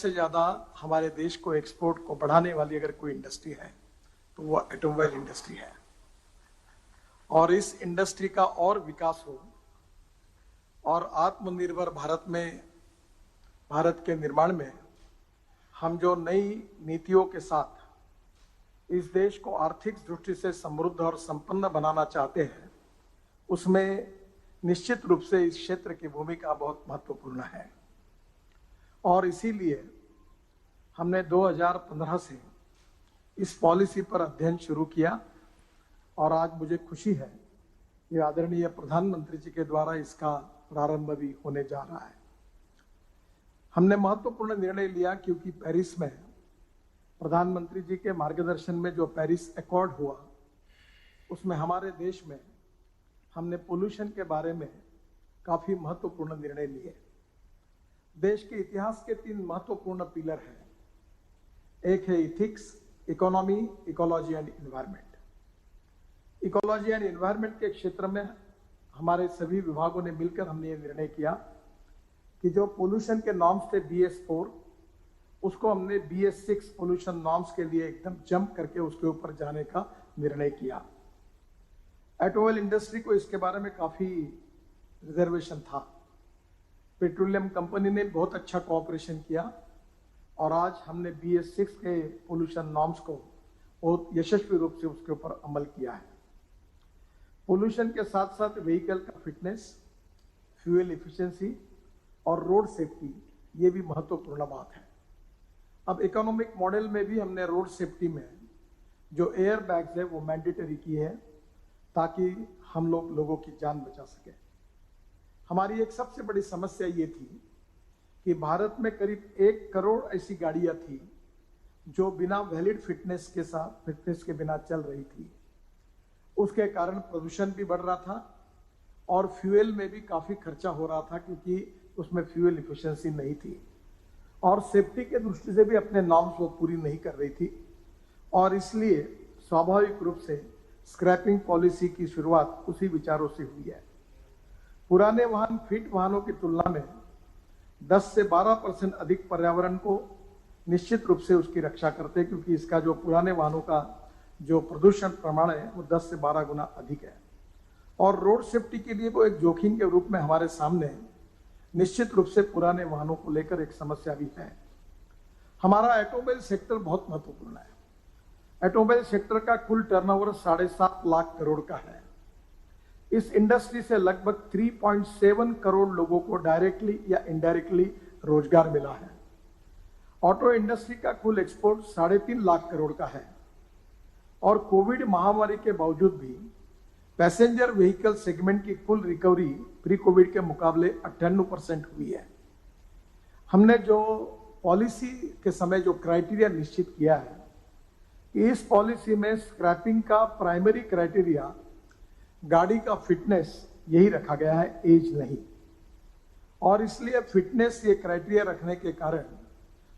सबसे ज्यादा हमारे देश को एक्सपोर्ट को बढ़ाने वाली अगर कोई इंडस्ट्री है तो वो ऑटोमोबाइल इंडस्ट्री है। और इस इंडस्ट्री का और विकास हो और आत्मनिर्भर भारत के निर्माण में हम जो नई नीतियों के साथ इस देश को आर्थिक दृष्टि से समृद्ध और संपन्न बनाना चाहते हैं, उसमें निश्चित रूप से इस क्षेत्र की भूमिका बहुत महत्वपूर्ण है। और इसीलिए हमने 2015 से इस पॉलिसी पर अध्ययन शुरू किया और आज मुझे खुशी है कि आदरणीय प्रधानमंत्री जी के द्वारा इसका प्रारंभ भी होने जा रहा है। हमने महत्वपूर्ण निर्णय लिया क्योंकि पेरिस में प्रधानमंत्री जी के मार्गदर्शन में जो पेरिस एकॉर्ड हुआ, उसमें हमारे देश में हमने पोल्यूशन के बारे में काफी महत्वपूर्ण निर्णय लिए। देश के इतिहास के 3 महत्वपूर्ण पिलर हैं। एक है ethics, economy, ecology and environment. Ecology and environment के क्षेत्र में हमारे सभी विभागों ने मिलकर हमने ये निर्णय किया कि जो पोल्यूशन के नॉर्म्स थे BS4, उसको हमने BS6 पोल्यूशन नॉर्म्स के लिए एकदम जंप करके उसके ऊपर जाने का निर्णय किया। ऑटोमोबाइल इंडस्ट्री को इसके बारे में काफी रिजर्वेशन था। पेट्रोलियम कंपनी ने बहुत अच्छा कोऑपरेशन किया और आज हमने BS6 के पोल्यूशन नॉर्म्स को बहुत यशस्वी रूप से उसके ऊपर अमल किया है। पोल्यूशन के साथ साथ व्हीकल का फिटनेस, फ्यूल इफिशिएंसी और रोड सेफ्टी, ये भी महत्वपूर्ण बात है। अब इकोनॉमिक मॉडल में भी हमने रोड सेफ्टी में जो एयर बैग्स है वो मैंडेटरी की है ताकि हम लोगों की जान बचा सके। हमारी एक सबसे बड़ी समस्या ये थी कि भारत में करीब 1 करोड़ ऐसी गाड़ियां थी जो बिना वैलिड फिटनेस के बिना चल रही थी। उसके कारण प्रदूषण भी बढ़ रहा था और फ्यूल में भी काफी खर्चा हो रहा था क्योंकि उसमें फ्यूल इफिशिएंसी नहीं थी और सेफ्टी के दृष्टि से भी अपने नॉर्म्स वो पूरी नहीं कर रही थी। और इसलिए स्वाभाविक रूप से स्क्रैपिंग पॉलिसी की शुरुआत उसी विचारों से हुई है। पुराने वाहन फिट वाहनों की तुलना में 10 से 12% अधिक पर्यावरण को निश्चित रूप से उसकी रक्षा करते हैं, क्योंकि इसका जो पुराने वाहनों का जो प्रदूषण प्रमाण है वो 10 से 12 गुना अधिक है। और रोड सेफ्टी के लिए वो एक जोखिम के रूप में हमारे सामने निश्चित रूप से पुराने वाहनों को लेकर एक समस्या भी है। हमारा ऑटोमोबाइल सेक्टर बहुत महत्वपूर्ण है। ऑटोमोबाइल सेक्टर का कुल टर्नओवर 7.5 लाख करोड़ का है। इस इंडस्ट्री से लगभग 3.7 करोड़ लोगों को डायरेक्टली या इनडायरेक्टली रोजगार मिला है। ऑटो इंडस्ट्री का कुल एक्सपोर्ट 3.5 लाख करोड़ का है और कोविड महामारी के बावजूद भी पैसेंजर व्हीकल सेगमेंट की कुल रिकवरी प्री कोविड के मुकाबले 98% हुई है। हमने जो पॉलिसी के समय जो क्राइटेरिया निश्चित किया है कि इस पॉलिसी में स्क्रैपिंग का प्राइमरी क्राइटेरिया गाड़ी का फिटनेस यही रखा गया है, एज नहीं। और इसलिए फिटनेस ये क्राइटेरिया रखने के कारण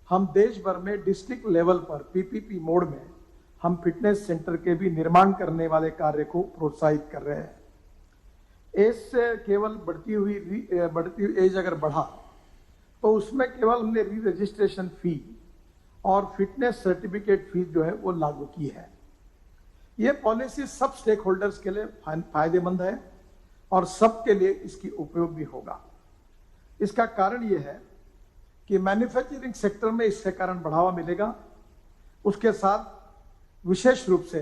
हम देश भर में डिस्ट्रिक्ट लेवल पर PPP मोड में हम फिटनेस सेंटर के भी निर्माण करने वाले कार्य को प्रोत्साहित कर रहे हैं। एज से केवल बढ़ती हुई एज अगर बढ़ा तो उसमें केवल हमने री रजिस्ट्रेशन फी और फिटनेस सर्टिफिकेट फीस जो है वो लागू की है। ये पॉलिसी सब स्टेक होल्डर्स के लिए फायदेमंद है और सबके लिए इसकी उपयोग भी होगा। इसका कारण यह है कि मैन्युफैक्चरिंग सेक्टर में इसके कारण बढ़ावा मिलेगा। उसके साथ विशेष रूप से